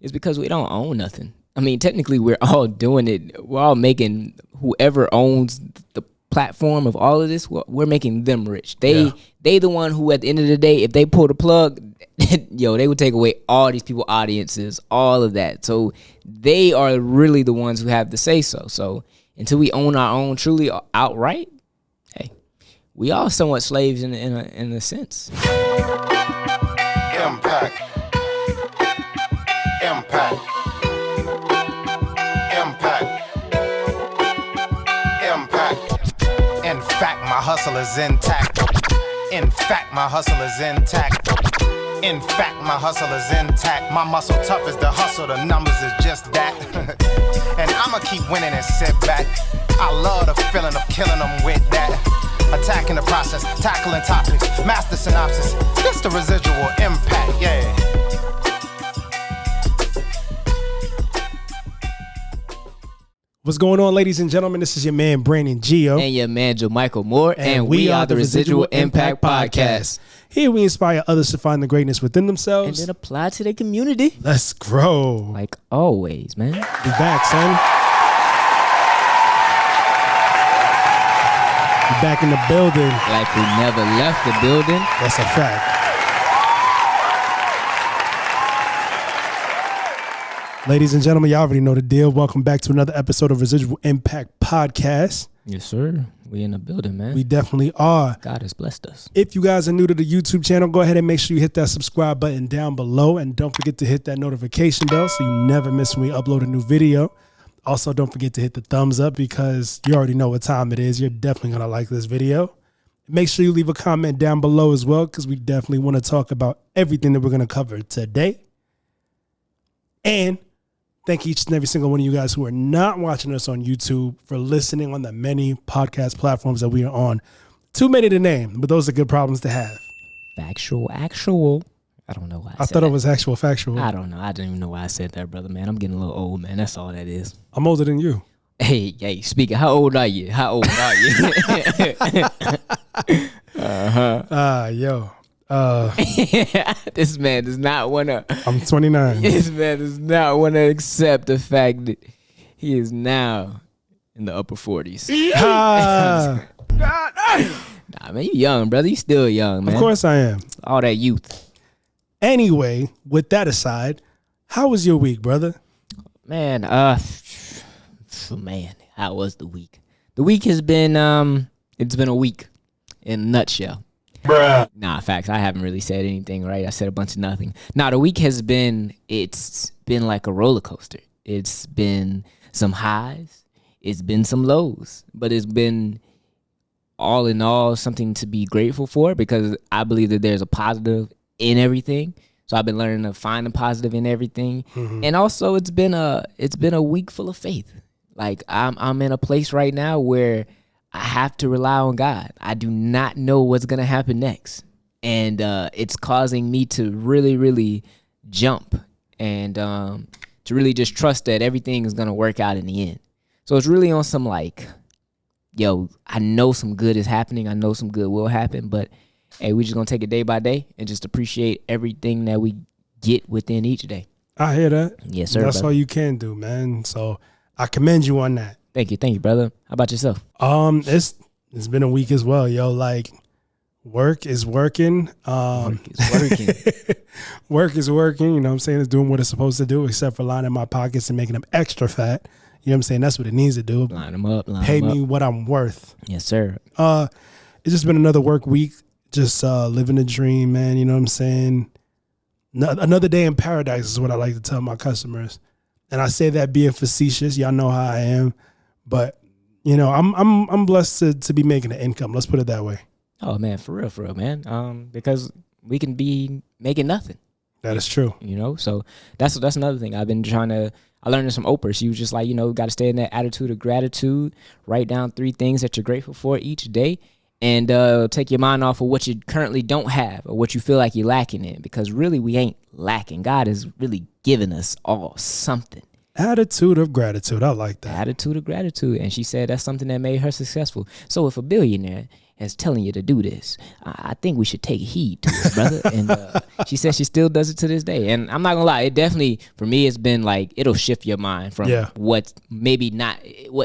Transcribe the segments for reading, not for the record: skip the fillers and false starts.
is because we don't own nothing. I mean, technically, we're all doing it. We're all making whoever owns the platform of all of this, we're making them rich. They the one who, at the end of the day, if they pull the plug, they would take away all these people, audiences, all of that. So they are really the ones who have the say so. So until we own our own truly outright, hey, we are somewhat slaves in a sense. Impact. In fact, my hustle is intact. In fact, my hustle is intact. In fact, my hustle is intact. My muscle tough as the hustle, the numbers is just that. And I'ma keep winning and sit back. I love the feeling of killing them with that. Attacking the process, tackling topics, master synopsis. This the residual impact, yeah. What's going on, ladies and gentlemen? This is your man, Brandon Gio. And your man, JaMichael Moore. And we are the Residual Impact Podcast. Here we inspire others to find the greatness within themselves. And then apply to their community. Let's grow. Like always, man. We back, son. We back in the building. Like we never left the building. That's a fact. Ladies and gentlemen, y'all already know the deal. Welcome back to another episode of Residual Impact Podcast. Yes, sir. We in the building, man. We definitely are. God has blessed us. If you guys are new to the YouTube channel, go ahead and make sure you hit that subscribe button down below. And don't forget to hit that notification bell so you never miss when we upload a new video. Also, don't forget to hit the thumbs up because you already know what time it is. You're definitely going to like this video. Make sure you leave a comment down below as well because we definitely want to talk about everything that we're going to cover today. And thank each and every single one of you guys who are not watching us on YouTube for listening on the many podcast platforms that we are on. Too many to name, but those are good problems to have. Factual, actual. I don't know why I thought it was actual, factual. I don't know. I didn't even know why I said that, brother, man. I'm getting a little old, man. That's all that is. I'm older than you. Hey, speaking, how old are you? How old are you? Yo. This man does not want to. I'm 29. This man does not want to accept the fact that he is now in the upper 40s. Nah, man, you young, brother. You still young, man. Of course I am. All that youth. Anyway, with that aside, how was your week, brother? Man, how was the week? The week has been, it's been a week in a nutshell. Bruh. Nah, facts. I haven't really said anything, right? I said a bunch of nothing. Nah, the week has been, it's been like a roller coaster. It's been some highs. It's been some lows. But it's been, all in all, something to be grateful for because I believe that there's a positive in everything. So I've been learning to find the positive in everything. Mm-hmm. And also it's been a week full of faith. Like I'm in a place right now where I have to rely on God. I do not know what's going to happen next. And it's causing me to really, really jump and to really just trust that everything is going to work out in the end. So it's really on some like, yo, I know some good is happening. I know some good will happen. But, hey, we just going to take it day by day and just appreciate everything that we get within each day. I hear that. Yes, sir. That's brother. all you can do, man. So I commend you on that. Thank you, brother. How about yourself? It's been a week as well, yo. Like, work is working. Work is working. Work is working. You know what I'm saying? It's doing what it's supposed to do, except for lining my pockets and making them extra fat. You know what I'm saying? That's what it needs to do. Line them up. Pay me what I'm worth. Yes, sir. It's just been another work week. Just living the dream, man. You know what I'm saying? Another day in paradise is what I like to tell my customers. And I say that being facetious. Y'all know how I am. But, you know, I'm blessed to be making an income. Let's put it that way. Oh, man, for real, man. Because we can be making nothing. That is true. You know, so that's another thing. I learned this from Oprah. She was just like, you know, got to stay in that attitude of gratitude. Write down 3 things that you're grateful for each day. And take your mind off of what you currently don't have or what you feel like you're lacking in. Because really, we ain't lacking. God has really given us all something. Attitude of gratitude. I like that. Attitude of gratitude. And she said that's something that made her successful. So if a billionaire as telling you to do this. I think we should take heed to this, brother. And she said she still does it to this day. And I'm not gonna lie, it definitely, for me, it's been like, it'll shift your mind from what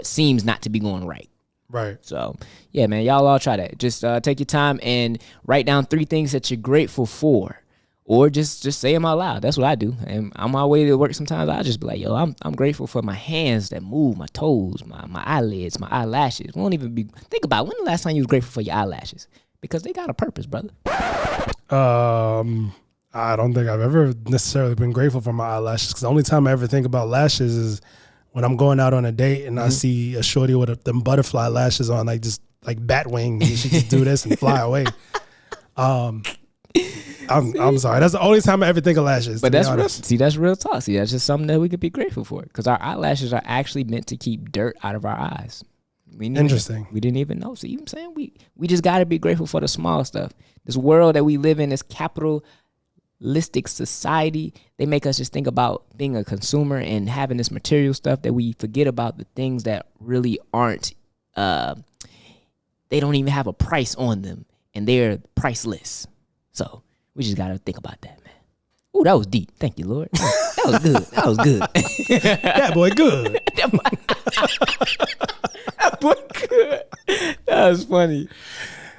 seems not to be going right. Right. So, yeah, man, y'all all try that. Just take your time and write down 3 things that you're grateful for. Or just say them out loud. That's what I do. And on my way to work sometimes, I just be like, yo, I'm grateful for my hands that move, my toes, my eyelids, my eyelashes. Think about when the last time you was grateful for your eyelashes? Because they got a purpose, brother. I don't think I've ever necessarily been grateful for my eyelashes, because the only time I ever think about lashes is when I'm going out on a date and I see a shorty with them butterfly lashes on, like just like bat wings, and she just do this and fly away. I'm sorry. That's the only time I ever think of lashes. But that's real. See, that's real talk. See, that's just something that we could be grateful for, because our eyelashes are actually meant to keep dirt out of our eyes. Interesting. We didn't even know. So you know what I'm saying? We just got to be grateful for the small stuff. This world that we live in, this capitalistic society, they make us just think about being a consumer and having this material stuff that we forget about the things that really aren't, they don't even have a price on them, and they're priceless. So we just got to think about that, man. Ooh, that was deep. Thank you, Lord. That was good. That was good. That boy good. That boy good. That was funny.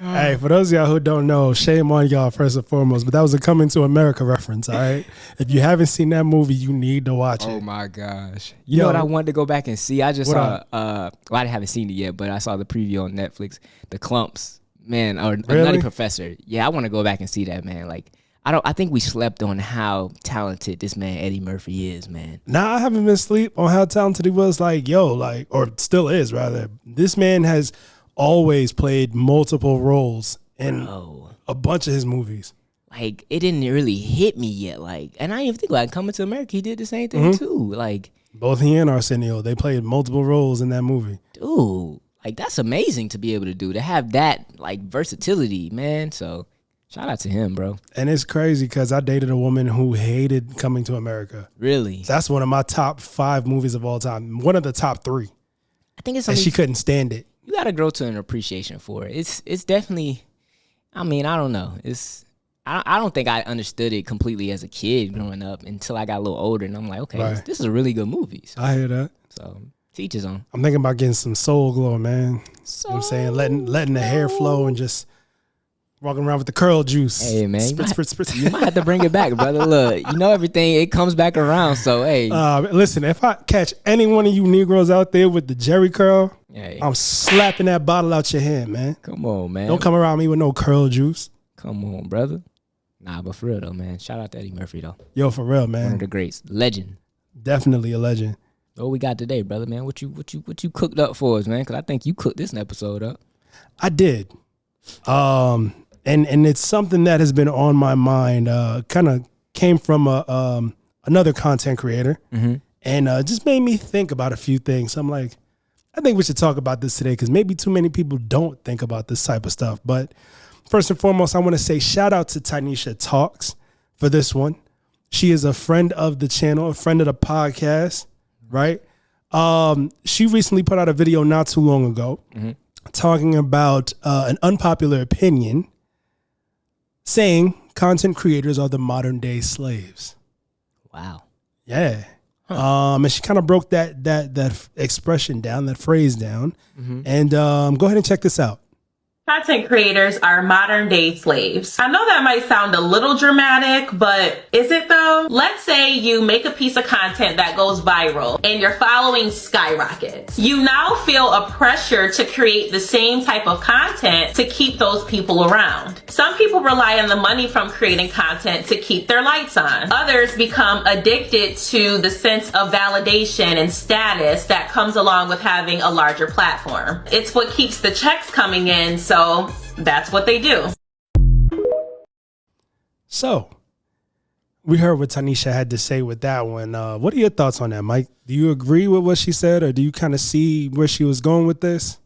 Hey, for those of y'all who don't know, shame on y'all first and foremost, but that was a Coming to America reference, all right? If you haven't seen that movie, you need to watch it. Oh, my gosh. You know what I wanted to go back and see? I just saw, I haven't seen it yet, but I saw the preview on Netflix, The Clumps. Man, or really? Nutty Professor. Yeah, I want to go back and see that, man. Like, I think we slept on how talented this man Eddie Murphy is, man. Nah, I haven't been asleep on how talented he was. Like, or still is, rather. This man has always played multiple roles in a bunch of his movies. Like, it didn't really hit me yet. Like, and I didn't even think, like, Coming to America, he did the same thing too. Like, both he and Arsenio, they played multiple roles in that movie. Dude. Like, that's amazing to be able to do, to have that, like, versatility, man. So, shout out to him, bro. And it's crazy because I dated a woman who hated Coming to America. Really? That's one of my top 5 movies of all time. One of the top 3. I think it's something. And she couldn't stand it. You got to grow to an appreciation for it. It's definitely, I mean, I don't know. I don't think I understood it completely as a kid growing up until I got a little older. And I'm like, okay, this is a really good movie. So, I hear that. So, teach his own. I'm thinking about getting some soul glow, man. You know what I'm saying? Letting the hair flow and just walking around with the curl juice. Hey, man. Spritz. You might have to bring it back, brother. Look, you know everything. It comes back around. So, hey. Listen, if I catch any one of you Negroes out there with the Jerry curl, I'm slapping that bottle out your hand, man. Come on, man. Don't come around me with no curl juice. Come on, brother. Nah, but for real, though, man. Shout out to Eddie Murphy, though. Yo, for real, man. One of the greats. Legend. Definitely a legend. What we got today, brother, man? What you cooked up for us, man? Because I think you cooked this episode up. I did. And it's something that has been on my mind. Kind of came from another content creator, and just made me think about a few things. I'm like, I think we should talk about this today because maybe too many people don't think about this type of stuff. But first and foremost, I want to say shout out to Tanisha Talks for this one. She is a friend of the channel, a friend of the podcast. Right. She recently put out a video not too long ago talking about an unpopular opinion saying content creators are the modern day slaves. Wow. Yeah. And she kind of broke that expression down, that phrase down. And go ahead and check this out. Content creators are modern day slaves. I know that might sound a little dramatic, but is it though? Let's say you make a piece of content that goes viral and your following skyrockets. You now feel a pressure to create the same type of content to keep those people around. Some people rely on the money from creating content to keep their lights on. Others become addicted to the sense of validation and status that comes along with having a larger platform. It's what keeps the checks coming in, so that's what they do. So, we heard what Tanisha had to say with that one. What are your thoughts on that, Mike? Do you agree with what she said, or do you kind of see where she was going with this?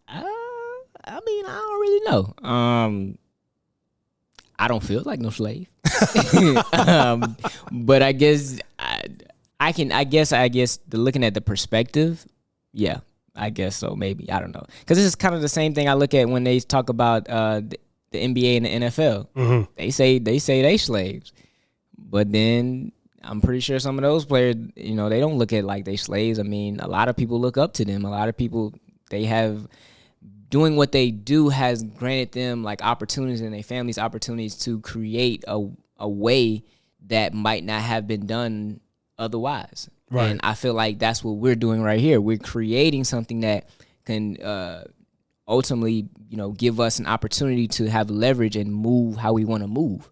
I mean, I don't really know. I don't feel like no slave. But I guess I guess looking at the perspective, yeah. I guess so. Maybe, I don't know, because this is kind of the same thing I look at when they talk about the NBA and the NFL. Mm-hmm. They say they slaves, but then I'm pretty sure some of those players, they don't look at like they slaves. I mean, a lot of people look up to them. A lot of people, they have doing what they do has granted them like opportunities and their families opportunities to create a way that might not have been done otherwise. Right. And I feel like that's what we're doing right here. We're creating something that can ultimately, give us an opportunity to have leverage and move how we want to move.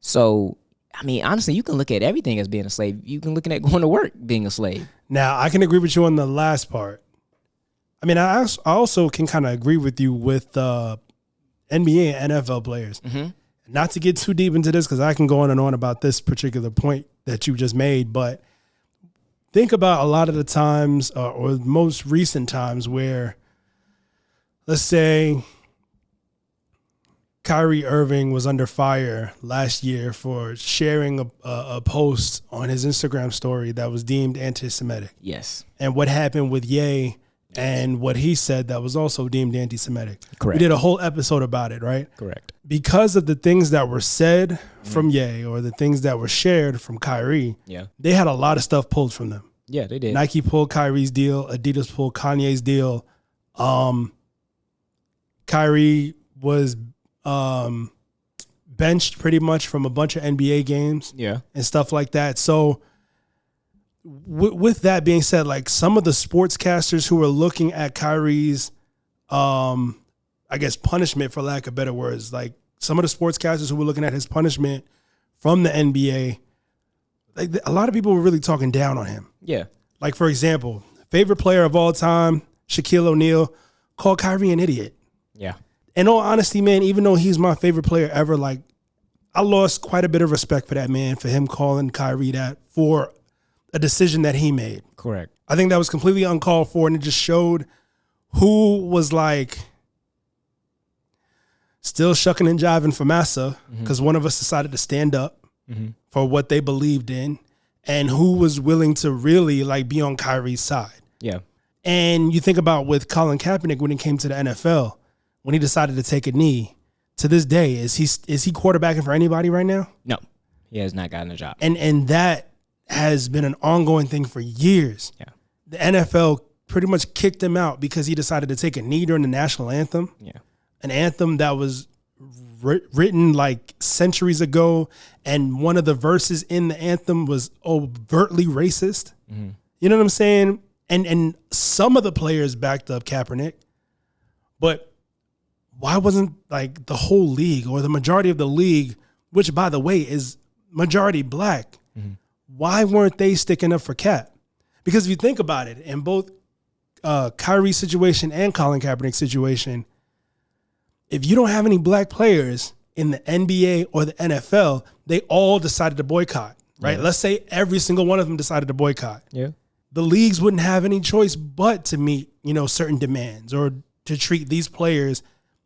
So, I mean, honestly, you can look at everything as being a slave. You can look at going to work being a slave. Now, I can agree with you on the last part. I mean, I also can kind of agree with you with NBA and NFL players. Mm-hmm. Not to get too deep into this, because I can go on and on about this particular point that you just made, but think about a lot of the times or most recent times where, let's say, Kyrie Irving was under fire last year for sharing a post on his Instagram story that was deemed anti-Semitic. Yes. And what happened with Ye and what he said that was also deemed anti-Semitic. Correct. We did a whole episode about it, right? Correct. Because of the things that were said from Ye or the things that were shared from Kyrie, they had a lot of stuff pulled from them. Yeah, they did. Nike pulled Kyrie's deal. Adidas pulled Kanye's deal. Kyrie was benched pretty much from a bunch of NBA games and stuff like that. So with that being said, like some of the sportscasters who were looking at Kyrie's, I guess, punishment, for lack of better words, like some of the sportscasters who were looking at his punishment from the NBA, like a lot of people were really talking down on him. Yeah. Like, for example, favorite player of all time, Shaquille O'Neal, called Kyrie an idiot. Yeah. In all honesty, man, even though he's my favorite player ever, like I lost quite a bit of respect for that man, for him calling Kyrie that for a decision that he made. Correct. I think that was completely uncalled for, and it just showed who was like still shucking and jiving for massa, because one of us decided to stand up for what they believed in, and who was willing to really like be on Kyrie's side. Yeah. And you think about with Colin Kaepernick when it came to the NFL, when he decided to take a knee, to this day, is he quarterbacking for anybody right now? No, he has not gotten a job. And that has been an ongoing thing for years. Yeah. The NFL pretty much kicked him out because he decided to take a knee during the national anthem. Yeah. An anthem that was written like centuries ago, and one of the verses in the anthem was overtly racist. Mm-hmm. You know what I'm saying? And some of the players backed up Kaepernick, but why wasn't like the whole league or the majority of the league, which by the way is majority black, why weren't they sticking up for Cap? Because if you think about it, in both Kyrie's situation and Colin Kaepernick's situation, if you don't have any black players in the NBA or the NFL, they all decided to boycott, right? Yeah. Let's say every single one of them decided to boycott. Yeah. The leagues wouldn't have any choice but to meet, certain demands or to treat these players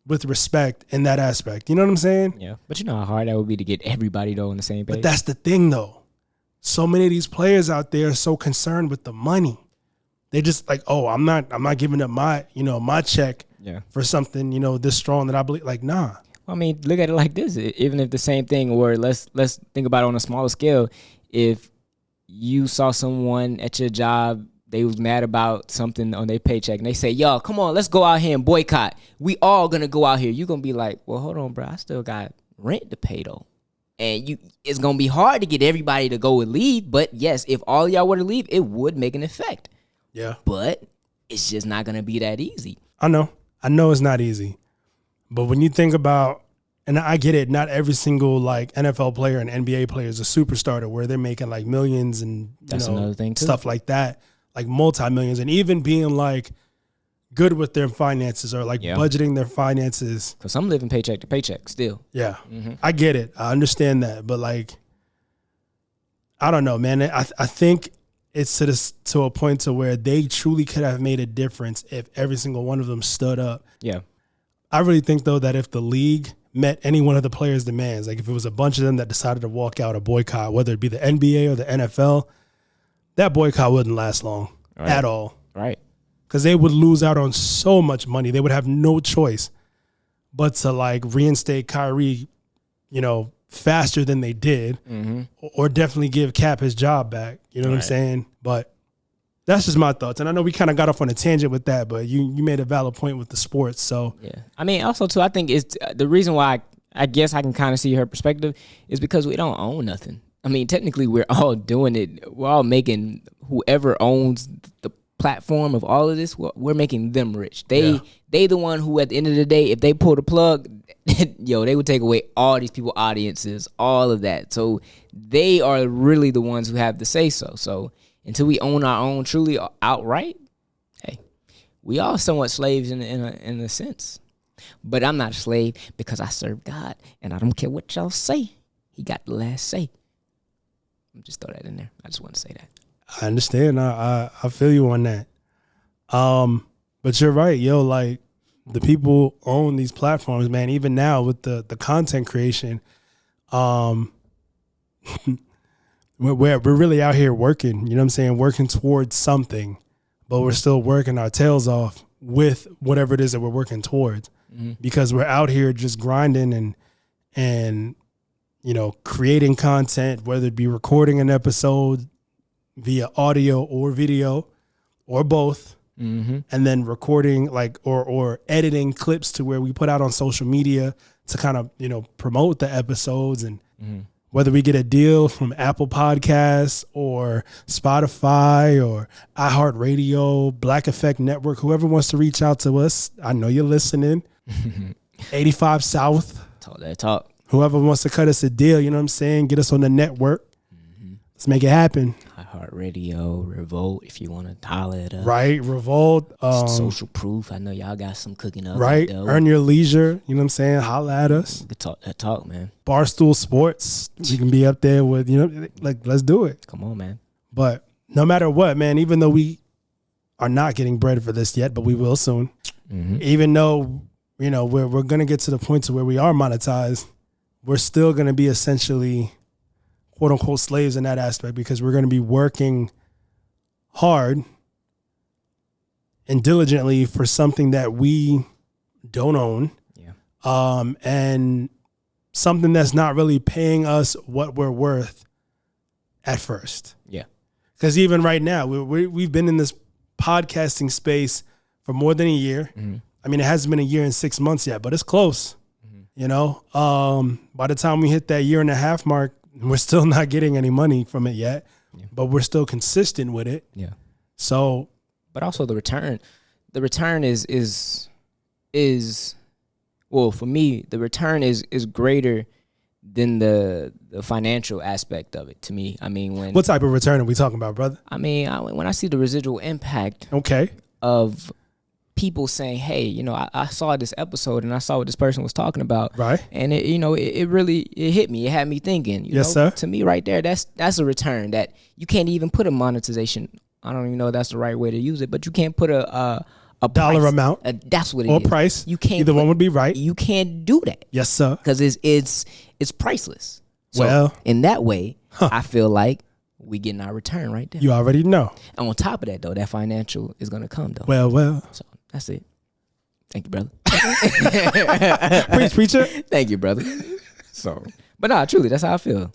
with respect in that aspect. You know what I'm saying? Yeah. But you know how hard that would be to get everybody though on the same page. But that's the thing though. So many of these players out there are so concerned with the money. They just like, I'm not giving up my, my check for something, this strong that I believe. Like, nah. I mean, look at it like this. Even if the same thing, or let's think about it on a smaller scale. If you saw someone at your job, they was mad about something on their paycheck, and they say, yo, come on, let's go out here and boycott. We all gonna go out here. You're gonna be like, well, hold on, bro. I still got rent to pay though. And it's gonna be hard to get everybody to go and leave. But yes, if all y'all were to leave, it would make an effect. Yeah. But it's just not gonna be that easy. I know it's not easy. But when you think about, and I get it, not every single like NFL player and NBA player is a superstar to where they're making like millions and that's another thing too. Stuff like that, like multi-millions, and even being like good with their finances or like budgeting their finances. Because some living paycheck to paycheck still. Yeah, I get it. I understand that, but like, I don't know, man. I think it's to a point to where they truly could have made a difference if every single one of them stood up. Yeah. I really think, though, that if the league met any one of the players' demands, like if it was a bunch of them that decided to walk out or boycott, whether it be the NBA or the NFL, that boycott wouldn't last long at all. Right. because they would lose out on so much money. They would have no choice but to like reinstate Kyrie, faster than they did, or definitely give Cap his job back. You know what I'm saying? But that's just my thoughts. And I know we kind of got off on a tangent with that, but you made a valid point with the sports. So yeah, I mean, also too, I think it's the reason why I guess I can kind of see her perspective is because we don't own nothing. I mean, technically, we're all doing it. We're all making whoever owns the platform of all of this. We're making them rich. They the one who, at the end of the day, if they pull the plug, they would take away all these people, audiences, all of that. So they are really the ones who have the say so. So until we own our own truly outright, hey, we are somewhat slaves in a sense. But I'm not a slave because I serve God, and I don't care what y'all say. He got the last say. Just throw that in there. I just want to say that. I understand. I feel you on that. But you're right, like the people own these platforms, man. Even now with the content creation, we're really out here working. You know what I'm saying? Working towards something, but we're still working our tails off with whatever it is that we're working towards, because we're out here just grinding and creating content, whether it be recording an episode via audio or video or both, and then recording or editing clips to where we put out on social media to kind of, promote the episodes, and whether we get a deal from Apple Podcasts or Spotify or iHeartRadio, Black Effect Network, whoever wants to reach out to us. I know you're listening. 85 South. Talk that talk. Whoever wants to cut us a deal, you know what I'm saying? Get us on the network. Let's make it happen. iHeartRadio, Revolt, if you want to holler it up. Right, Revolt. Social Proof. I know y'all got some cooking up. Right, Earn Your Leisure. You know what I'm saying? Holla at us. We could talk that talk, man. Barstool Sports. We can be up there with, let's do it. Come on, man. But no matter what, man, even though we are not getting bread for this yet, but we will soon. Even though, we're going to get to the point to where we are monetized, we're still going to be essentially, quote unquote, slaves in that aspect, because we're going to be working hard and diligently for something that we don't own. Yeah. And something that's not really paying us what we're worth at first. Yeah. Because even right now, we've been in this podcasting space for more than a year. I mean, it hasn't been a year and 6 months yet, but it's close. By the time we hit that 1.5 year mark, we're still not getting any money from it yet, but we're still consistent with it. Yeah. So, but also the return is well, for me, the return is greater than the financial aspect of it to me. I mean, what type of return are we talking about, brother? I mean, when I see the residual impact of people saying, hey, I saw this episode and I saw what this person was talking about. Right. And it really hit me. It had me thinking, yes, sir. To me right there, that's a return that you can't even put a monetization. I don't even know if that's the right way to use it, but you can't put a dollar price, amount. That's what it or is. Or price. You can't. Either one would be right. You can't do that. Yes, sir. Because it's priceless. So well, in that way, I feel like we getting our return right there. You already know. And on top of that, though, that financial is going to come, though. Well. So that's it. Thank you, brother. Preacher. Thank you, brother. So, but nah, truly, that's how I feel.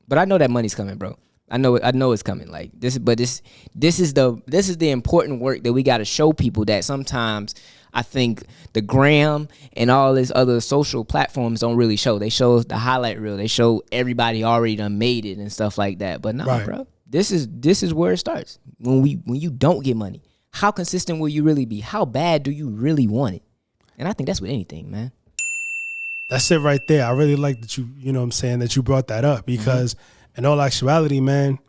But I know that money's coming, bro. I know it's coming. Like this is the important work that we got to show people, that sometimes I think the gram and all these other social platforms don't really show. They show the highlight reel. They show everybody already done made it and stuff like that. But nah, bro, this is where it starts. When you don't get money, how consistent will you really be? How bad do you really want it? And I think that's with anything, man. That's it right there. I really like that you know what I'm saying, that you brought that up, because in all actuality, man,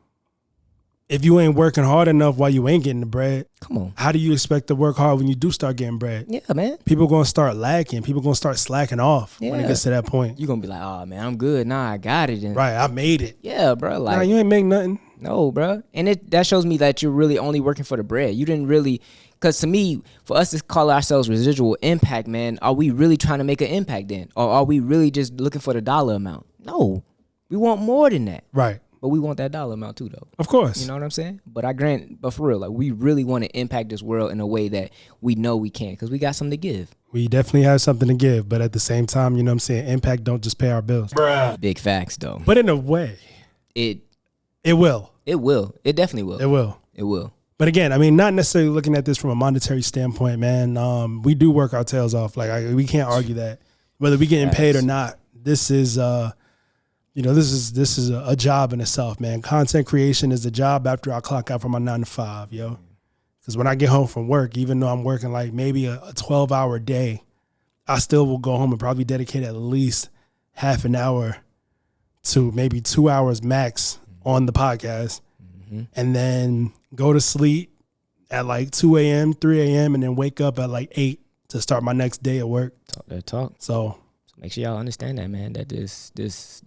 if you ain't working hard enough while you ain't getting the bread, come on, how do you expect to work hard when you do start getting bread? Yeah, man. People going to start lacking. People going to start slacking off when it gets to that point. You're going to be like, oh, man, I'm good. Nah, I got it. And right, I made it. Yeah, bro. Like, nah, you ain't make nothing. No, bro. And that shows me that you're really only working for the bread. You didn't really, because to me, for us to call ourselves residual impact, man, are we really trying to make an impact then? Or are we really just looking for the dollar amount? No, we want more than that. Right. But we want that dollar amount too, though. Of course. You know what I'm saying? But for real, like we really want to impact this world in a way that we know we can, because we got something to give. We definitely have something to give, but at the same time, you know what I'm saying, impact don't just pay our bills. Bruh. Big facts, though. But in a way, It will. It will. It definitely will. It will. It will. But again, I mean, not necessarily looking at this from a monetary standpoint, man. We do work our tails off. Like we can't argue that. Whether we getting paid or not, this is this is a job in itself, man. Content creation is a job after I clock out from my 9 to 5, yo. Because when I get home from work, even though I'm working like maybe a 12-hour day, I still will go home and probably dedicate at least half an hour to maybe 2 hours max on the podcast, and then go to sleep at like 2 a.m., 3 a.m., and then wake up at like 8 to start my next day at work. Talk that talk. So make sure y'all understand that, man, that this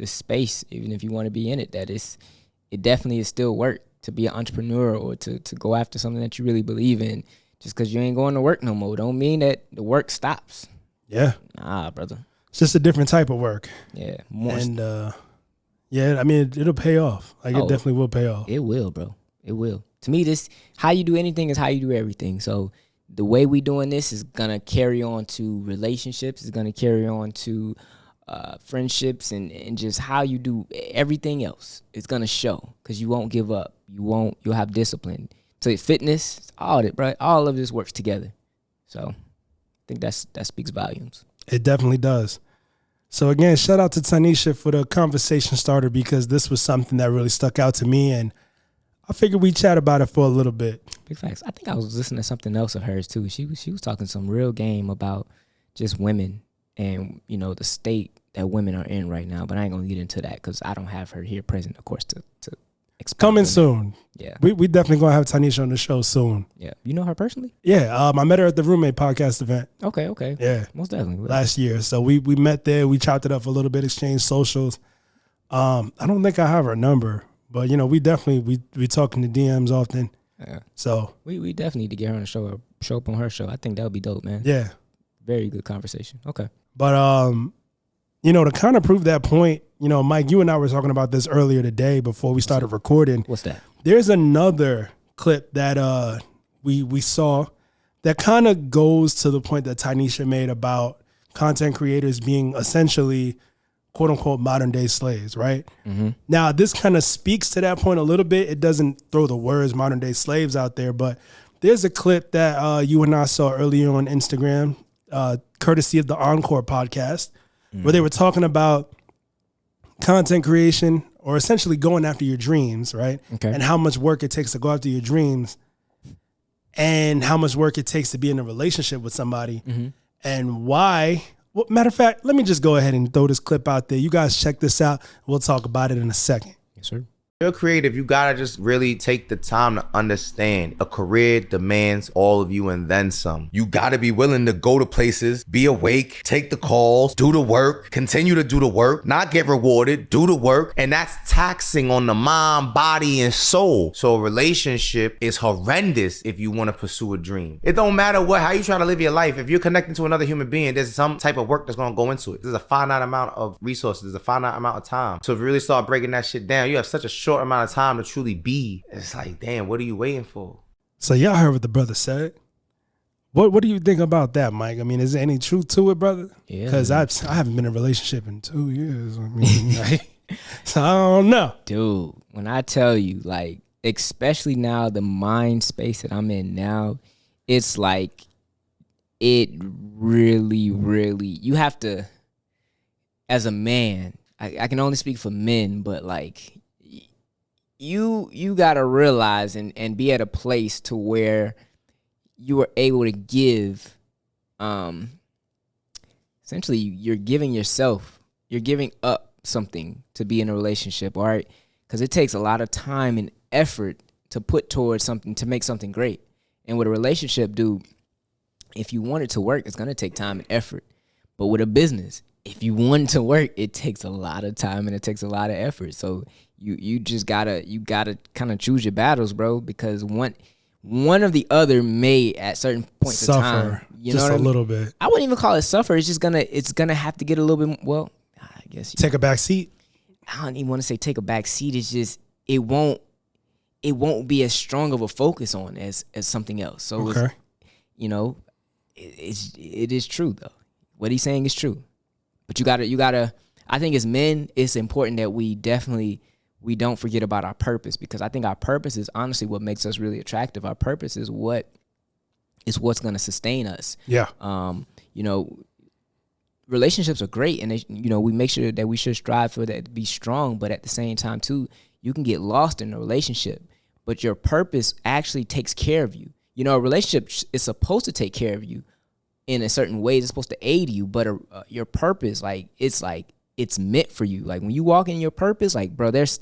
space, even if you want to be in it, it definitely is still work to be an entrepreneur or to go after something that you really believe in. Just because you ain't going to work no more don't mean that the work stops. Yeah. Nah, brother. It's just a different type of work. Yeah. Yeah, I mean, it'll pay off. Like, it definitely will pay off. It will, bro. It will. To me, how you do anything is how you do everything. So the way we doing this is going to carry on to relationships. It's going to carry on to friendships and just how you do everything else. It's going to show because you won't give up. You'll have discipline. So fitness, all of this works together. So I think that speaks volumes. It definitely does. So again, shout out to Tanisha for the conversation starter, because this was something that really stuck out to me, and I figured we'd chat about it for a little bit. Big facts. I think I was listening to something else of hers too. She was talking some real game about just women and, you know, the state that women are in right now. But I ain't gonna get into that because I don't have her here present, of course, to explain. Coming soon. Yeah. We definitely gonna have Tanisha on the show soon. Yeah. You know her personally? Yeah. I met her at the Roommate podcast event. Okay. Yeah. Most definitely. Last year. So we met there. We chopped it up a little bit, exchanged socials. I don't think I have her number, but you know, we definitely we talk in the DMs often. Yeah. So we definitely need to get her on the show or show up on her show. I think that would be dope, man. Yeah. Very good conversation. Okay. But you know, to kind of prove that point, you know, Mike, you and I were talking about this earlier today before we started recording. What's that? There's another clip that we saw that kind of goes to the point that Tanisha made about content creators being essentially quote unquote modern day slaves, right? Mm-hmm. Now, this kind of speaks to that point a little bit. It doesn't throw the words modern day slaves out there, but there's a clip that you and I saw earlier on Instagram, courtesy of the Encore podcast, where they were talking about content creation, or essentially going after your dreams, right? Okay. And how much work it takes to go after your dreams, and how much work it takes to be in a relationship with somebody, and why. Well, matter of fact, let me just go ahead and throw this clip out there. You guys check this out. We'll talk about it in a second. Yes, sir. You're creative. You gotta just really take the time to understand a career demands all of you and then some. You gotta be willing to go to places, be awake, take the calls, do the work, continue to do the work, not get rewarded, do the work. And that's taxing on the mind, body, and soul. So a relationship is horrendous if you want to pursue a dream. It don't matter how you try to live your life. If you're connecting to another human being, there's some type of work that's gonna go into it. There's a finite amount of resources, there's a finite amount of time. So if you really start breaking that shit down, you have such a short amount of time to truly be. It's like, damn, what are you waiting for? So y'all heard what the brother said. What do you think about that, Mike? I mean, is there any truth to it, brother? Yeah. Because I haven't been in a relationship in 2 years. I mean, so I don't know. Dude, when I tell you, like, especially now, the mind space that I'm in now, it's like, it really, really, you have to, as a man, I can only speak for men, but like, you gotta realize and be at a place to where you are able to give, essentially you're giving up something to be in a relationship, all right? Because it takes a lot of time and effort to put towards something, to make something great. And with a relationship, dude, if you want it to work, it's gonna take time and effort. But with a business, if you want it to work, it takes a lot of time and it takes a lot of effort. So you just gotta kind of choose your battles, bro, because one of the other may at certain points suffer, of time, you just know, a little bit. I wouldn't even call it suffer. It's just gonna have to get a little bit. Well, I guess take a back seat. I don't even want to say take a back seat. It's just it won't be as strong of a focus on as something else. So Okay. it's, you know, it is true though. What he's saying is true. But you gotta. I think as men, it's important that we don't forget about our purpose, because I think our purpose is honestly what makes us really attractive. Our purpose is what's going to sustain us. Yeah. You know, relationships are great, and we make sure that we should strive for that to be strong. But at the same time, too, you can get lost in a relationship, but your purpose actually takes care of you. You know, a relationship is supposed to take care of you in a certain way. It's supposed to aid you, but your purpose, it's meant for you. Like when you walk in your purpose, like, bro, there's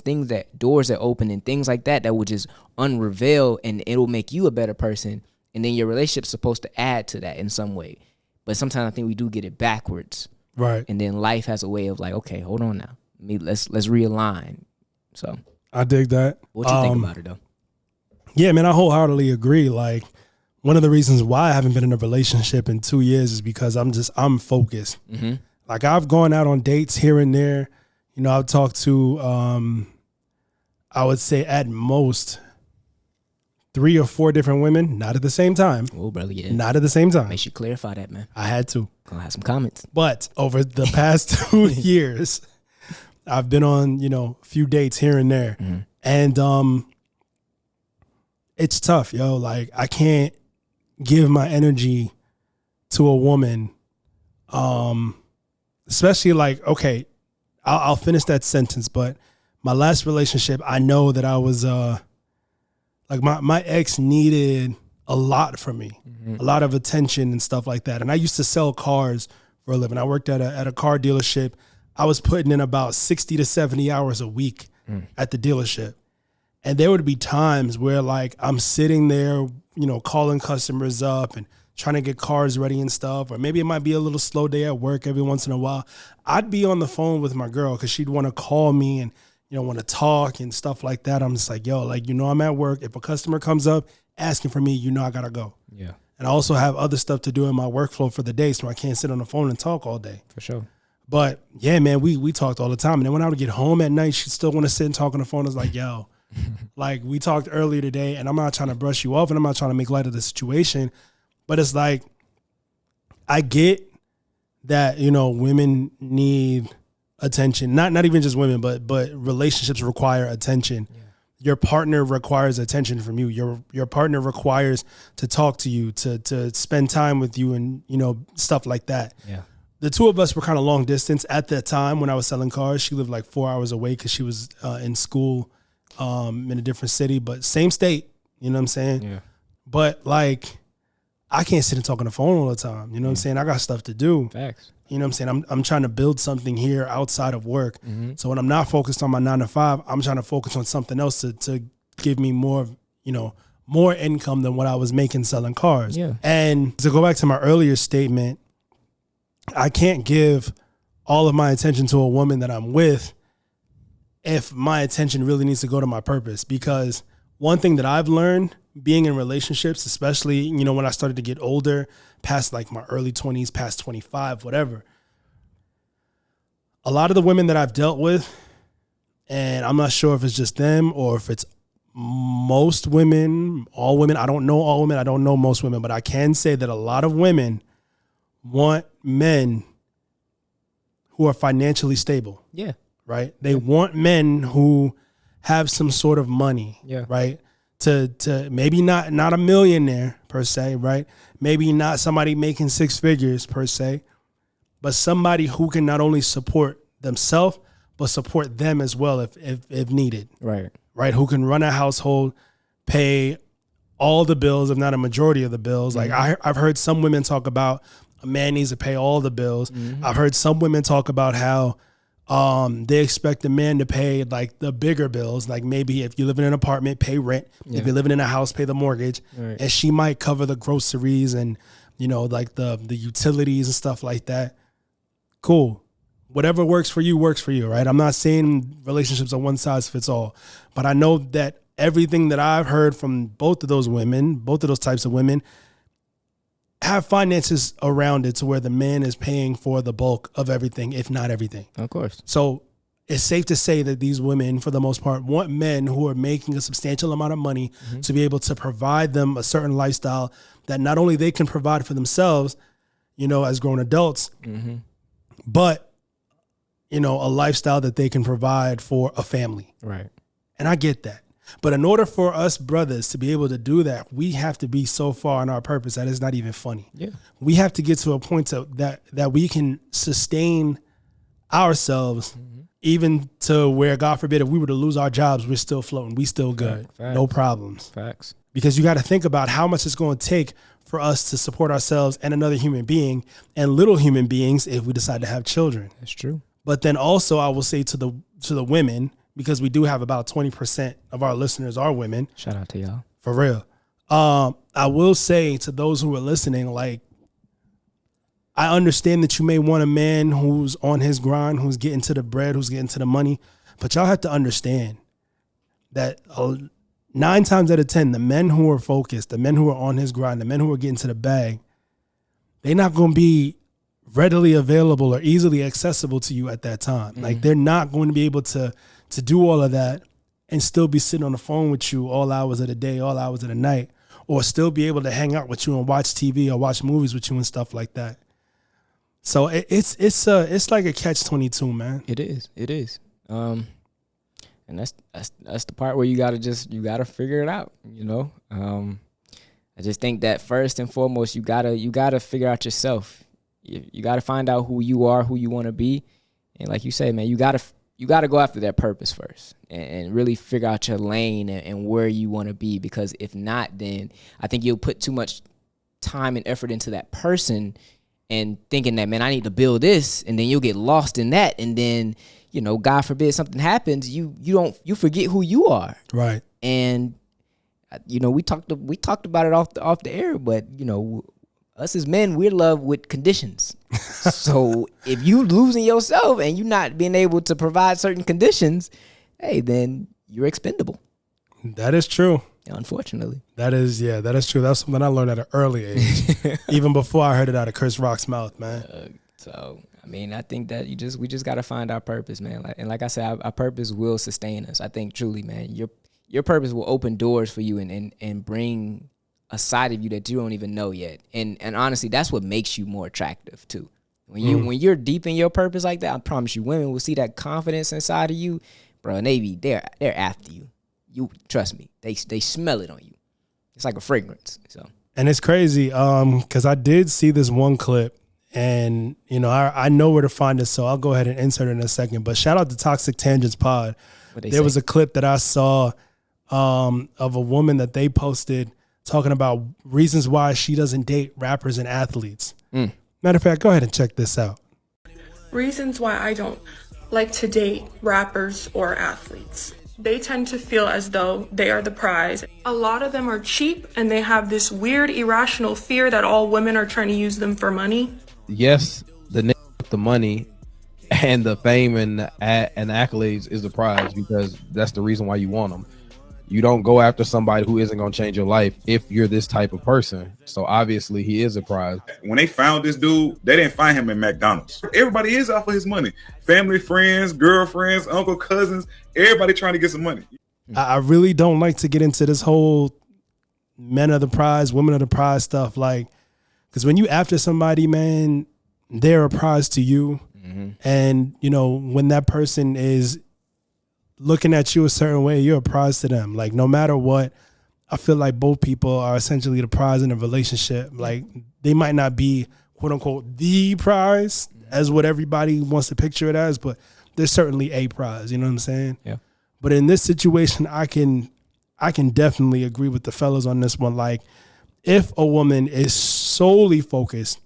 doors that open and things like that will just unreveal, and it'll make you a better person. And then your relationship's supposed to add to that in some way. But sometimes I think we do get it backwards. Right. And then life has a way of like, okay, hold on now. Let's realign. So I dig that. what you think about it though? Yeah, man, I wholeheartedly agree. Like, one of the reasons why I haven't been in a relationship in 2 years is because I'm focused. Mm-hmm. Like, I've gone out on dates here and there. You know, I've talked to, I would say at most 3 or 4 different women, not at the same time. Oh, brother, yeah. Not at the same time. Make sure you clarify that, man. I had to. Gonna have some comments. But over the past 2 years, I've been on, a few dates here and there. Mm-hmm. And it's tough, yo. Like, I can't give my energy to a woman, especially like, okay, I'll finish that sentence, but my last relationship, I know that I was, like my ex needed a lot from me, a lot of attention and stuff like that. And I used to sell cars for a living. I worked at a car dealership. I was putting in about 60 to 70 hours a week at the dealership. And there would be times where like I'm sitting there, calling customers up and trying to get cars ready and stuff. Or maybe it might be a little slow day at work every once in a while. I'd be on the phone with my girl because she'd want to call me and, want to talk and stuff like that. I'm just like, yo, like, I'm at work. If a customer comes up asking for me, I got to go. Yeah. And I also have other stuff to do in my workflow for the day, so I can't sit on the phone and talk all day. For sure. But yeah, man, we talked all the time. And then when I would get home at night, she'd still want to sit and talk on the phone. I was like, yo, like we talked earlier today, and I'm not trying to brush you off and I'm not trying to make light of the situation, but it's like, I get that, women need attention. Not even just women, but relationships require attention. Yeah. Your partner requires attention from you. Your partner requires to talk to you, to spend time with you and, stuff like that. Yeah. The two of us were kind of long distance at that time when I was selling cars. She lived like 4 hours away because she was in school in a different city, but same state, you know what I'm saying? Yeah. But like, I can't sit and talk on the phone all the time. You know what I'm saying? I got stuff to do. Facts. You know what I'm saying? I'm trying to build something here outside of work. Mm-hmm. So when I'm not focused on my 9 to 5, I'm trying to focus on something else to give me more, more income than what I was making selling cars. Yeah. And to go back to my earlier statement, I can't give all of my attention to a woman that I'm with if my attention really needs to go to my purpose. Because one thing that I've learned being in relationships, especially, when I started to get older, past like my early 20s, past 25, whatever, a lot of the women that I've dealt with, and I'm not sure if it's just them or if it's most women, all women, I don't know all women, I don't know most women, but I can say that a lot of women want men who are financially stable. Yeah. Right? They want men who have some sort of money. Yeah. Right? To maybe not a millionaire per se, right? Maybe not somebody making 6 figures per se, but somebody who can not only support themselves, but support them as well if needed. Right. Right? Who can run a household, pay all the bills, if not a majority of the bills. Mm-hmm. Like I've heard some women talk about a man needs to pay all the bills. Mm-hmm. I've heard some women talk about how they expect a man to pay like the bigger bills. Like maybe if you live in an apartment, pay rent. Yeah. If you're living in a house, pay the mortgage. Right. And she might cover the groceries and, like the utilities and stuff like that. Cool. Whatever works for you, right? I'm not saying relationships are one size fits all, but I know that everything that I've heard from both of those types of women have finances around it to where the man is paying for the bulk of everything, if not everything. Of course. So it's safe to say that these women, for the most part, want men who are making a substantial amount of money to be able to provide them a certain lifestyle that not only they can provide for themselves, you know, as grown adults, but, you know, a lifestyle that they can provide for a family. Right. And I get that. But in order for us brothers to be able to do that, we have to be so far in our purpose that it's not even funny. Yeah. We have to get to a point that we can sustain ourselves, even to where, God forbid, if we were to lose our jobs, we're still floating. We still good. Facts. No problems. Facts. Because you got to think about how much it's going to take for us to support ourselves and another human being and little human beings if we decide to have children. That's true. But then also I will say to the women, because we do have about 20% of our listeners are women. Shout out to y'all. For real. I will say to those who are listening, like, I understand that you may want a man who's on his grind, who's getting to the bread, who's getting to the money, but y'all have to understand that 9 times out of 10, the men who are focused, the men who are on his grind, the men who are getting to the bag, they're not going to be readily available or easily accessible to you at that time. Like, they're not going to be able to do all of that and still be sitting on the phone with you all hours of the day, all hours of the night, or still be able to hang out with you and watch TV or watch movies with you and stuff like that. So it's like a catch-22, man. It is. And that's the part where you gotta figure it out, you know. I just think that first and foremost, you gotta figure out yourself. You gotta find out who you are, who you want to be, and like you say, man, you gotta go after that purpose first and really figure out your lane and where you want to be. Because if not, then I think you'll put too much time and effort into that person and thinking that, man, I need to build this, and then you'll get lost in that, and then, you know, God forbid something happens, you forget who you are. Right. And you know, we talked about it off the air, but you know, us as men, we're loved with conditions. So if you losing yourself and you not being able to provide certain conditions, hey, then you're expendable. That is true. Unfortunately. That is true. That's something I learned at an early age, even before I heard it out of Chris Rock's mouth, man. So, I mean, I think that we just got to find our purpose, man. Like I said, our purpose will sustain us. I think truly, man, your purpose will open doors for you and bring a side of you that you don't even know yet. And honestly, that's what makes you more attractive too. When you're deep in your purpose like that, I promise you, women will see that confidence inside of you, bro. And they're after you. You trust me, they smell it on you. It's like a fragrance. So, and it's crazy, because I did see this one clip, and you know, I know where to find it, so I'll go ahead and insert it in a second. But shout out to Toxic Tangents Pod. There was a clip that I saw of a woman that they posted talking about reasons why she doesn't date rappers and athletes. Matter of fact, go ahead and check this out. Reasons why I don't like to date rappers or athletes. They tend to feel as though they are the prize. A lot of them are cheap and they have this weird irrational fear that all women are trying to use them for money. Yes, the money and the fame and accolades is the prize, because that's the reason why you want them. You don't go after somebody who isn't going to change your life if you're this type of person. So obviously he is a prize. When they found this dude, they didn't find him in McDonald's. Everybody is out for his money. Family, friends, girlfriends, uncle, cousins, everybody trying to get some money. I really don't like to get into this whole men are the prize, women are the prize stuff. Like, because when you after somebody, man, they're a prize to you. And, you know, when that person is looking at you a certain way, you're a prize to them. Like, no matter what, I feel like both people are essentially the prize in a relationship. Like, they might not be, quote unquote, the prize as what everybody wants to picture it as, but there's certainly a prize. You know what I'm saying? Yeah. But in this situation, I can definitely agree with the fellas on this one. Like, if a woman is solely focused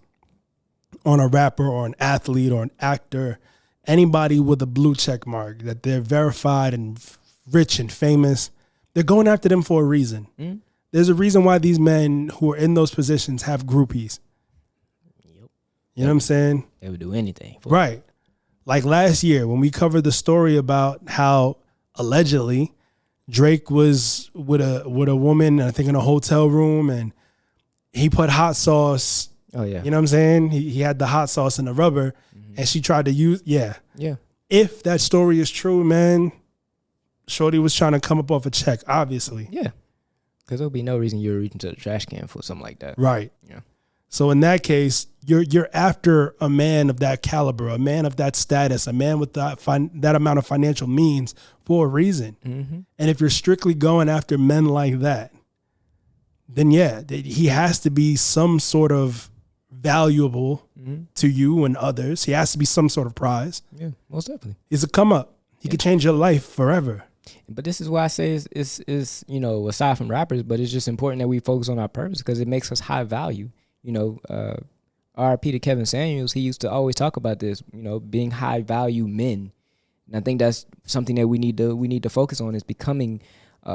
on a rapper or an athlete or an actor, anybody with a blue check mark, that they're verified and rich and famous, they're going after them for a reason. There's a reason why these men who are in those positions have groupies. You know what I'm saying? They would do anything. Right. Like last year when we covered the story about how allegedly Drake was with a woman, I think in a hotel room, and he put hot sauce. Oh yeah. You know what I'm saying? He had the hot sauce in the rubber, and she tried to use. Yeah. if that story is true, man, Shorty was trying to come up off a check, obviously. Yeah. Because there'll be no reason you're reaching to the trash can for something like that. Right. Yeah. So in that case, you're after a man of that caliber, a man of that status, a man with that amount of financial means for a reason. Mm-hmm. And if you're strictly going after men like that, then yeah, he has to be some sort of valuable to you and others. He has to be some sort of prize. Yeah, most definitely. He's a come up. He could change your life forever. But this is why I say it's you know, aside from rappers, but it's just important that we focus on our purpose because it makes us high value. You know, R.I.P. to Kevin Samuels, he used to always talk about this, you know, being high value men. And I think that's something that we need to focus on is becoming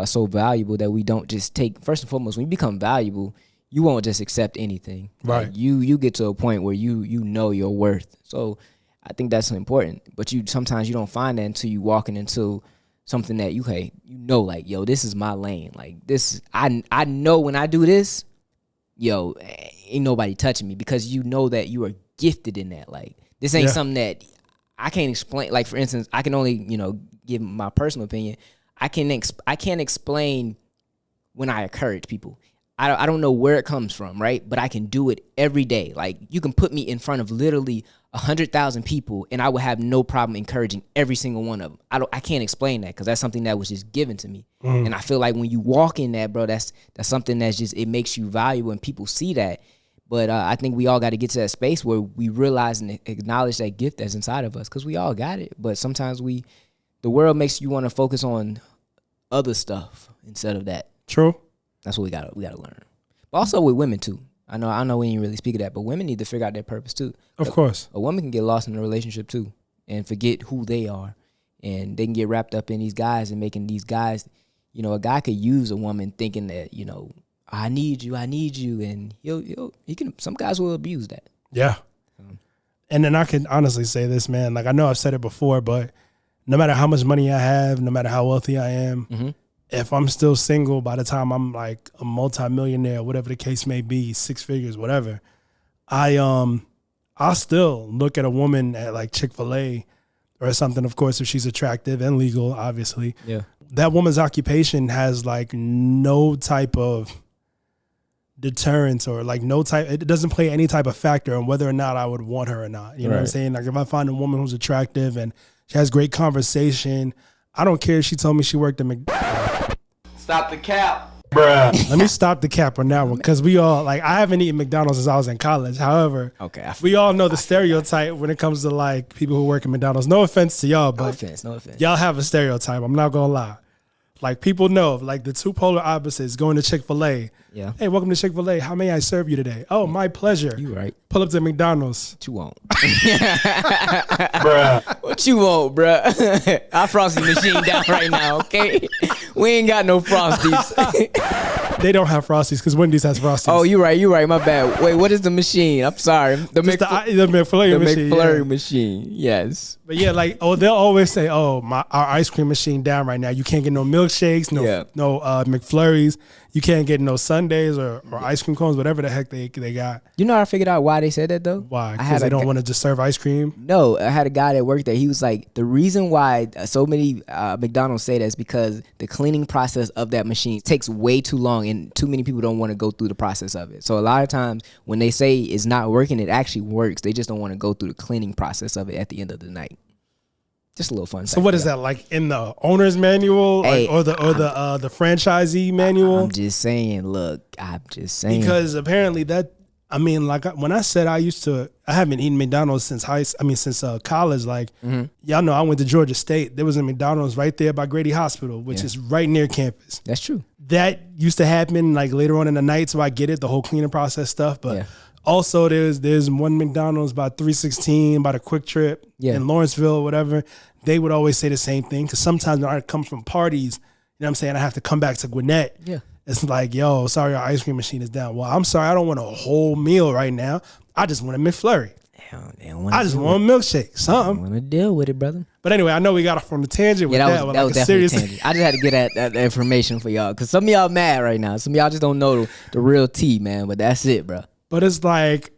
so valuable that we don't just take, first and foremost, when you become valuable, you won't just accept anything. Right. Like you get to a point where you know your worth. So I think that's important. But sometimes you don't find that until you walking into something that you know, like, yo, this is my lane. Like this, I know when I do this, yo, ain't nobody touching me because you know that you are gifted in that. Like this ain't something that I can't explain. Like for instance, I can only, you know, give my personal opinion. I can't explain when I encourage people. I don't know where it comes from, right? But I can do it every day. Like you can put me in front of literally 100,000 people and I would have no problem encouraging every single one of them. I can't explain that because that's something that was just given to me. And I feel like when you walk in that, bro, that's something that's just, it makes you valuable and people see that. But I think we all got to get to that space where we realize and acknowledge that gift that's inside of us because we all got it. But sometimes the world makes you want to focus on other stuff instead of that. True. That's what we gotta learn. But also with women too. I know we didn't really speak of that, but women need to figure out their purpose too. Of course. A woman can get lost in a relationship too and forget who they are. And they can get wrapped up in these guys and making these guys, you know, a guy could use a woman thinking that, you know, I need you. And some guys will abuse that. Yeah. And then I can honestly say this, man, like I know I've said it before, but no matter how much money I have, no matter how wealthy I am, if I'm still single by the time I'm like a multimillionaire, whatever the case may be, 6 figures, whatever, I'll still look at a woman at like Chick-fil-A or something, of course, if she's attractive and legal, obviously. Yeah. That woman's occupation has like no type of deterrence or like it doesn't play any type of factor on whether or not I would want her or not. You know what I'm saying? Like if I find a woman who's attractive and she has great conversation, I don't care if she told me she worked at Stop the cap. Bruh. Let me stop the cap on that one because we all, like, I haven't eaten McDonald's since I was in college. However, we all know the stereotype when it comes to like people who work at McDonald's. No offense to y'all, but no offense. Y'all have a stereotype. I'm not gonna lie. Like people know, like the two polar opposites going to Chick-fil-A. Yeah. Hey, welcome to Chick-fil-A. How may I serve you today? Oh, my pleasure. You right. Pull up to McDonald's. What you want? Bruh. What you want, bruh? Our Frosty machine down right now, okay? We ain't got no Frosties. They don't have Frosties because Wendy's has Frosties. Oh, you right. My bad. Wait, what is the machine? I'm sorry. The McFlurry machine. McFlurry machine. Yes. But yeah, like, they'll always say, our ice cream machine down right now. You can't get no milkshakes, no McFlurries. You can't get no sundaes or ice cream cones, whatever the heck they got. You know how I figured out why they said that though? Why? Because they don't want to just serve ice cream? No, I had a guy that worked there. He was like, the reason why so many McDonald's say that is because the cleaning process of that machine takes way too long and too many people don't want to go through the process of it. So a lot of times when they say it's not working, it actually works. They just don't want to go through the cleaning process of it at the end of the night. Just a little fun. So what is that, like in the owner's manual, or the franchisee manual? I'm just saying. Look, I'm just saying because apparently that. I mean, like when I said I haven't eaten McDonald's since college. Like y'all know, I went to Georgia State. There was a McDonald's right there by Grady Hospital, which is right near campus. That's true. That used to happen like later on in the night, so I get it, the whole cleaning process stuff, but. Yeah. Also, there's one McDonald's by 316, by the Quick Trip in Lawrenceville, whatever. They would always say the same thing because sometimes when I come from parties, you know what I'm saying, I have to come back to Gwinnett. Yeah. It's like, yo, sorry, our ice cream machine is down. Well, I'm sorry, I don't want a whole meal right now. I just want a McFlurry. I just want a milkshake, something. I want to deal with it, brother. But anyway, I know we got off from the tangent with that. That was definitely a tangent. I just had to get that information for y'all because some of y'all mad right now. Some of y'all just don't know the real tea, man. But that's it, bro. But it's like,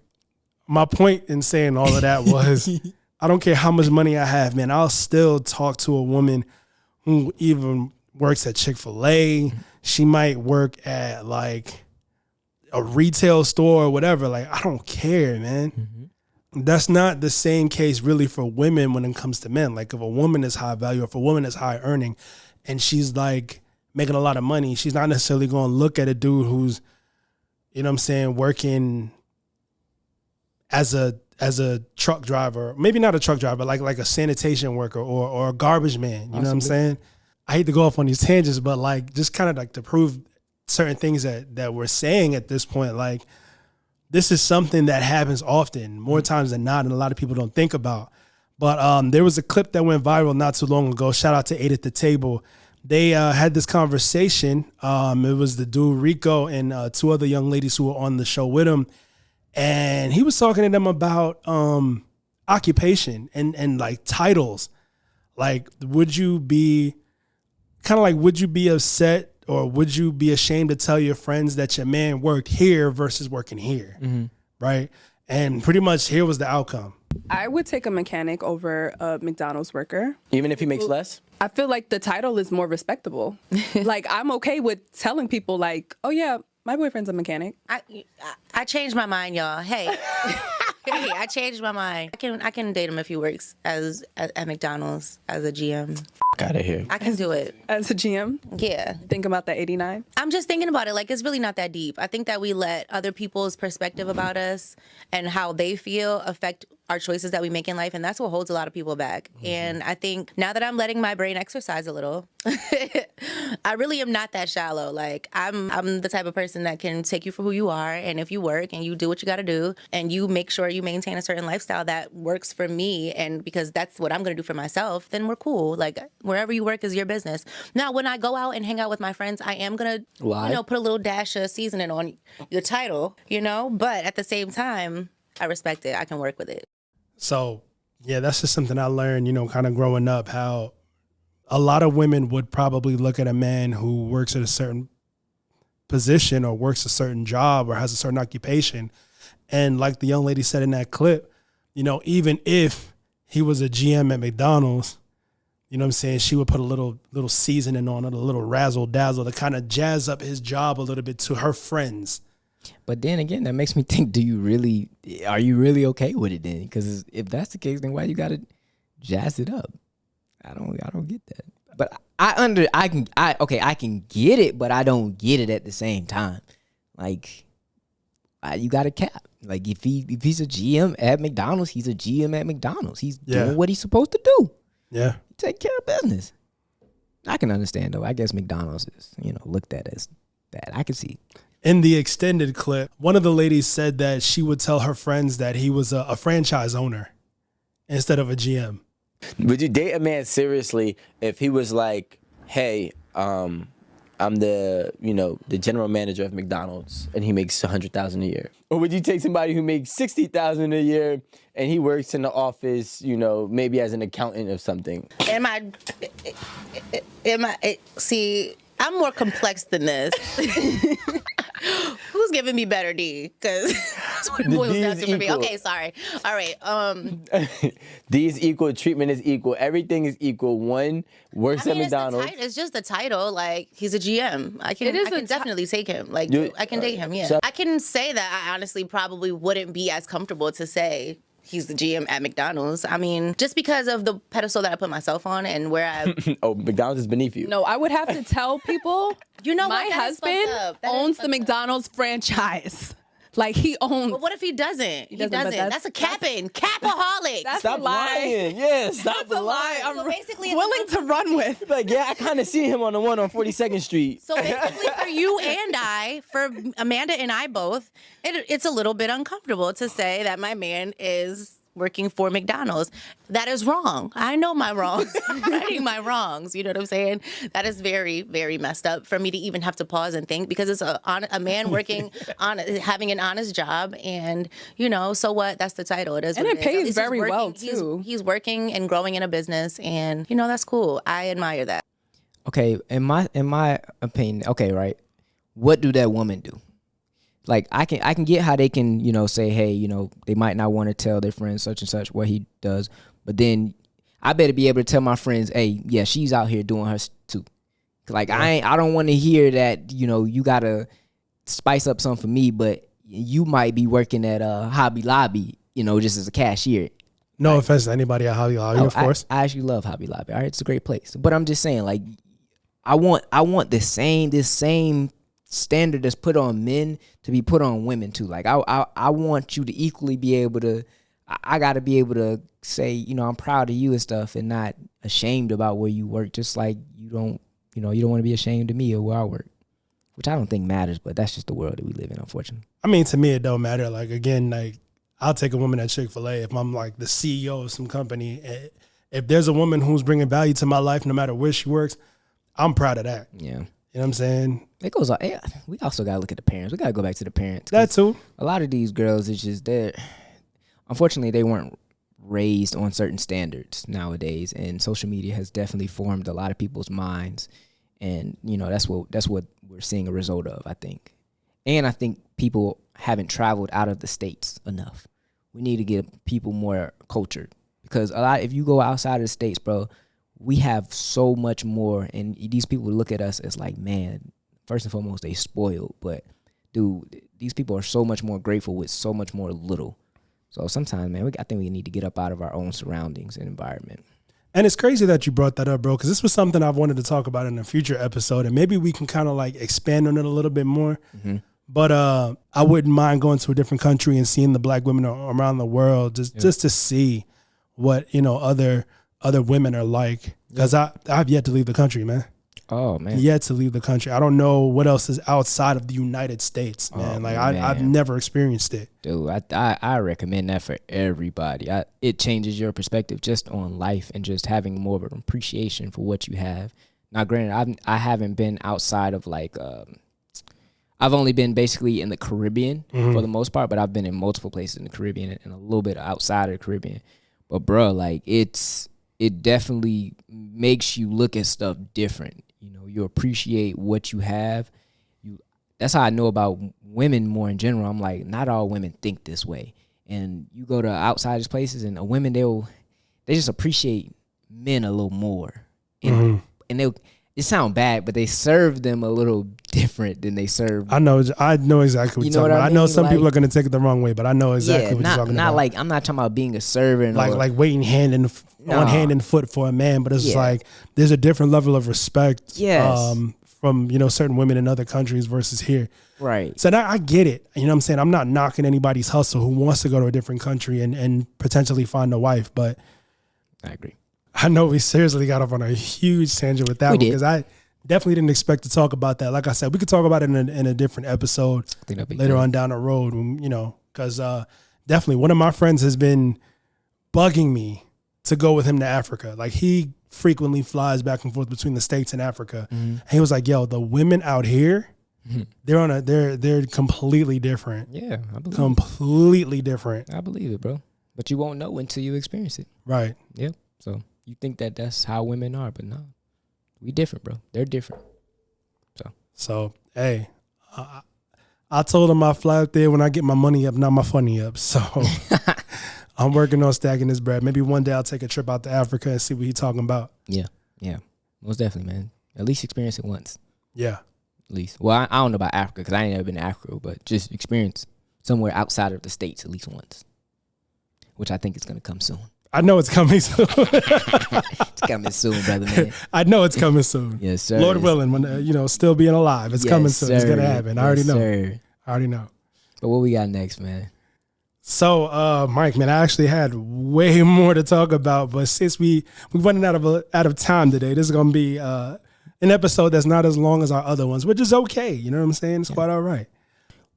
my point in saying all of that was, I don't care how much money I have, man. I'll still talk to a woman who even works at Chick-fil-A. She might work at like a retail store or whatever. Like, I don't care, man. Mm-hmm. That's not the same case really for women when it comes to men. Like, if a woman is high value, if a woman is high earning and she's like making a lot of money, she's not necessarily going to look at a dude who's, you know what I'm saying, working as a truck driver, maybe not a truck driver, like a sanitation worker or a garbage man. You know what I'm saying? I hate to go off on these tangents, but like just kind of like to prove certain things that we're saying at this point, like this is something that happens often, more times than not, and a lot of people don't think about. But there was a clip that went viral not too long ago. Shout out to 8 at the Table. They had this conversation. It was the dude Rico and 2 other young ladies who were on the show with him. And he was talking to them about occupation and like titles. Like, would you be upset or would you be ashamed to tell your friends that your man worked here versus working here? Mm-hmm. Right? And pretty much here was the outcome. I would take a mechanic over a McDonald's worker. Even if he makes less? I feel like the title is more respectable. Like, I'm okay with telling people like, oh yeah, my boyfriend's a mechanic. I changed my mind, y'all. Hey, hey, I changed my mind. I can date him if he works at McDonald's as a GM. Out of here. I can do it as a GM. Yeah. Think about the 89. I'm just thinking about it. Like, it's really not that deep. I think that we let other people's perspective about us and how they feel affect our choices that we make in life, and that's what holds a lot of people back. Mm-hmm. And I think now that I'm letting my brain exercise a little, I really am not that shallow. Like, I'm the type of person that can take you for who you are, and if you work and you do what you got to do, and you make sure you maintain a certain lifestyle that works for me, and because that's what I'm going to do for myself, then we're cool. Like, wherever you work is your business. Now, when I go out and hang out with my friends, I am going to, put a little dash of seasoning on your title, but at the same time, I respect it. I can work with it. So, yeah, that's just something I learned, kind of growing up, how a lot of women would probably look at a man who works at a certain position or works a certain job or has a certain occupation. And like the young lady said in that clip, even if he was a GM at McDonald's, you know what I'm saying, she would put a little seasoning on it, a little razzle dazzle to kind of jazz up his job a little bit to her friends. But then again, that makes me think, are you really okay with it then? Because if that's the case, then why you got to jazz it up? I don't get that. But I can get it, but I don't get it at the same time. Like, you got a cap. Like, if he's a GM at McDonald's, he's a GM at McDonald's. He's doing what he's supposed to do. Yeah. Take care of business. I can understand, though. I guess McDonald's is, looked at as that. I can see. In the extended clip, one of the ladies said that she would tell her friends that he was a franchise owner instead of a GM. Would you date a man seriously if he was like, hey, I'm the general manager of McDonald's and he makes $100,000 a year? Or would you take somebody who makes $60,000 a year and he works in the office, maybe as an accountant or something? See, I'm more complex than this. Who's giving me better D? Because that's what it boils down to for me. Okay, sorry. All right. D is equal. Treatment is equal. Everything is equal. One works at McDonald's. It's just the title. Like, he's a GM. I can definitely take him. Like, I can date him. Yeah. So I can say that I honestly probably wouldn't be as comfortable to say he's the GM at McDonald's. I mean, just because of the pedestal that I put myself on and where I... Oh, McDonald's is beneath you. No, I would have to tell people, my husband owns the McDonald's franchise. Like, he owns... But what if he doesn't? He doesn't. That's a capaholic. Stop lying. Yeah, stop the lie. I'm so basically willing to run with. Like, yeah, I kind of see him on the one on 42nd Street. So basically for you and I, for Amanda and I both, it's a little bit uncomfortable to say that my man is working for McDonald's. That is wrong. I know my wrongs. I'm righting my wrongs. You know what I'm saying? That is very, very messed up for me to even have to pause and think, because it's a man working on having an honest job, and so what? That's the title. It is, and it pays very well too. He's working and growing in a business, and that's cool. I admire that. Okay, in my opinion, okay, right? What do that woman do? Like, I can get how they can, say, hey, they might not want to tell their friends such and such what he does, But then I better be able to tell my friends, hey, yeah, she's out here doing hers too. Like I don't want to hear that, you gotta spice up something for me, but you might be working at Hobby Lobby, just as a cashier. No offense to anybody at Hobby Lobby, of course. I actually love Hobby Lobby. All right, it's a great place. But I'm just saying, like, I want this same standard that's put on men to be put on women too. Like I want you to equally be able to. I got to be able to say, I'm proud of you and stuff, and not ashamed about where you work. Just like you don't want to be ashamed of me or where I work, which I don't think matters. But that's just the world that we live in, unfortunately. I mean, to me, it don't matter. Like, again, like, I'll take a woman at Chick-fil-A if I'm like the CEO of some company. If there's a woman who's bringing value to my life, no matter where she works, I'm proud of that. Yeah. You know what I'm saying? It goes on. Yeah, we also got to look at the parents. We got to go back to the parents. That too. A lot of these girls, it's just unfortunately, they weren't raised on certain standards nowadays, and social media has definitely formed a lot of people's minds, and that's what we're seeing a result of, I think. And I think people haven't traveled out of the states enough. We need to get people more cultured, because if you go outside of the states, bro, we have so much more, and these people look at us as like, man, first and foremost, they spoiled, but dude, these people are so much more grateful with so much more little. So sometimes, man, I think we need to get up out of our own surroundings and environment. And it's crazy that you brought that up, bro, because this was something I've wanted to talk about in a future episode, and maybe we can kind of like expand on it a little bit more. Mm-hmm. But I wouldn't mind going to a different country and seeing the black women around the world just to see what other women are like, because I've yet to leave the country, man. Oh, man. Yet to leave the country. I don't know what else is outside of the United States, man. I've never experienced it. Dude, I recommend that for everybody. It changes your perspective just on life and just having more of an appreciation for what you have. Now, granted, I haven't been outside of like, I've only been basically in the Caribbean for the most part, but I've been in multiple places in the Caribbean and a little bit outside of the Caribbean. But bro, like it definitely makes you look at stuff different. You appreciate what you have. That's how I know about women more in general. I'm like, not all women think this way. And you go to outside places, and women they just appreciate men a little more. And it sound bad, but they serve them a little different than they serve. I know exactly what you're talking about. I know some people are going to take it the wrong way, but I know exactly what you're talking about. Like, I'm not talking about being a servant. Like waiting hand and foot for a man, but it's like there's a different level of respect from certain women in other countries versus here. Right. So now I get it. You know what I'm saying? I'm not knocking anybody's hustle who wants to go to a different country and potentially find a wife, but I agree. I know we seriously got off on a huge tangent with that one, because I definitely didn't expect to talk about that. Like I said, we could talk about it in a different episode later on down the road, because definitely one of my friends has been bugging me to go with him to Africa. Like, he frequently flies back and forth between the States and Africa. And he was like, yo, the women out here, they're completely different. Yeah, I believe completely different. I believe it, bro. But you won't know until you experience it. Right. Yeah. So you think that's how women are, but no, we different, bro. They're different. So hey, I told him I'll fly up there when I get my money up, not my funny up. So I'm working on stacking this bread. Maybe one day I'll take a trip out to Africa and see what he's talking about. Yeah, most definitely, man. At least experience it once. Yeah, at least. Well, I don't know about Africa because I ain't never been to Africa, but just experience somewhere outside of the States at least once, which I think is gonna come soon. I know it's coming soon. It's coming soon, brother, man. I know it's coming soon. Yes, sir. Lord willing, when still being alive, it's coming soon. Sir. It's gonna happen. I already know. Sir. I already know. But what we got next, man? So, Mike, man, I actually had way more to talk about, but since we're running out of time today, this is gonna be an episode that's not as long as our other ones, which is okay. You know what I'm saying? It's quite all right.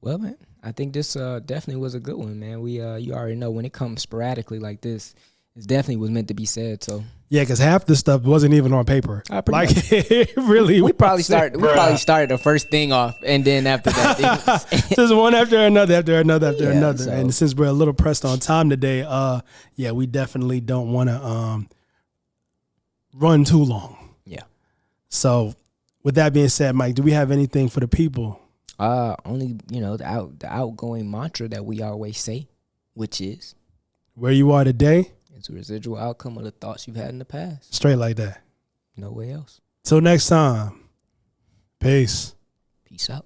Well, man, I think this definitely was a good one, man. We you already know when it comes sporadically like this, it definitely was meant to be said. So yeah, because half the stuff wasn't even on paper. Like it really, we probably started the first thing off, and then after that, just one after another. So, and since we're a little pressed on time today, we definitely don't want to run too long. Yeah. So with that being said, Mike, do we have anything for the people? Only the outgoing mantra that we always say, which is where you are today It's a residual outcome of the thoughts you've had in the past. Straight like that. No way else. Till next time. Peace. Peace out.